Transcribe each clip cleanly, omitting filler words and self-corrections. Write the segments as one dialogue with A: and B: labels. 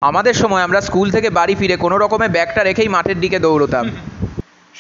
A: আমাদের সময় আমরা স্কুল থেকে বাড়ি ফিরে কোনো রকমে ব্যাগটা রেখেই মাঠের দিকে দৌড়তাম।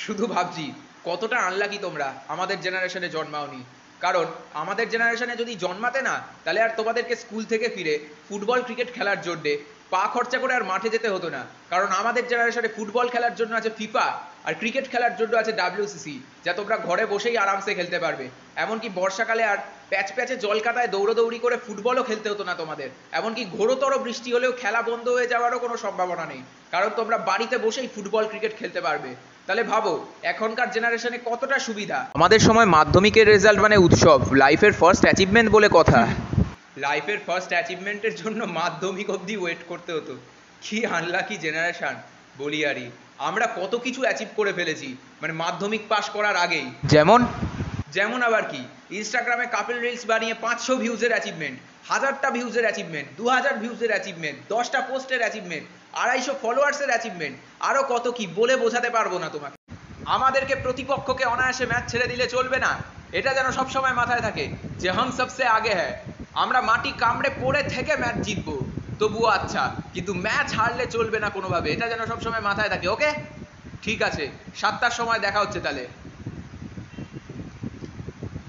A: শুধু ভাবছি কতটা আনলাকি তোমরা আমাদের জেনারেশনে জন্মাওনি। কারণ আমাদের জেনারেশনে যদি জন্মাতে না, তাহলে আর তোমাদেরকে স্কুল থেকে ফিরে ফুটবল ক্রিকেট খেলার জন্যে পা খরচা করে আর মাঠে যেতে হতো না। কারণ আমাদের জেনারেশনে ফুটবল খেলার জন্য আছে ফিফা, আর ক্রিকেট খেলার জন্য আছে WCC, যা তোমরা ঘরে বসেই আরামসে খেলতে পারবে। এমনকি বর্ষাকালে আর প্যাচ প্যাচে জলকাদায় দৌড়োদৌড়ি করে ফুটবলও খেলতে হতো না তোমাদের। এমনকি ঘোরতর বৃষ্টি হলেও খেলা বন্ধ হয়ে যাওয়ারও কোনো সম্ভাবনা নেই, কারণ তোমরা বাড়িতে বসেই ফুটবল ক্রিকেট খেলতে পারবে। তাহলে ভাবো এখনকার জেনারেশনে কতটা সুবিধা। আমাদের সময় মাধ্যমিকের রেজাল্ট মানে উৎসব, লাইফের ফার্স্ট অ্যাচিভমেন্ট বলে কথা। লাইফের ফার্স্ট অ্যাচিভমেন্টের জন্য মাধ্যমিক অবধি ওয়েট করতে হতো। কি আনলাকি জেনারেশন বলি আরই। আমরা কত কিছু অ্যাচিভ করে ফেলেছি মানে মাধ্যমিক পাস করার আগেই। যেমন যেমন আবার কি, ইনস্টাগ্রামে কাপল রিলস বানিয়ে 500 ভিউজের অ্যাচিভমেন্ট, 1000টা ভিউজের অ্যাচিভমেন্ট, 2000 ভিউজের অ্যাচিভমেন্ট, 10টা পোস্টের অ্যাচিভমেন্ট, 250 ফলোয়ার্সের অ্যাচিভমেন্ট, আরও কত কি বলে বোঝাতে পারবো না তোমাকে। আমাদেরকে প্রতিপক্ষকে অনায়াসে ম্যাচ ছেড়ে দিলে চলবে না, এটা যেন সবসময় মাথায় থাকে যে হাম সবসে আগে হ্যায়। আমরা মাটি কামড়ে পড়ে থেকে ম্যাচ জিতবো তবুও আচ্ছা, কিন্তু ম্যাচ হারলে চলবে না কোনোভাবে, এটা যেন সবসময় মাথায় থাকে। ওকে ঠিক আছে, 7টার সময় দেখা হচ্ছে তাহলে।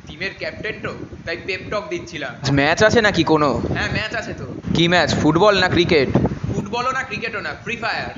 A: টিমের ক্যাপ্টেন তো, তাই পেপ টক দিচ্ছিলাম। ম্যাচ আছে নাকি কোনো? হ্যাঁ ম্যাচ আছে তো। কি ম্যাচ, ফুটবল না ক্রিকেট? ফুটবলও না ক্রিকেটও না, ফ্রি ফায়ার।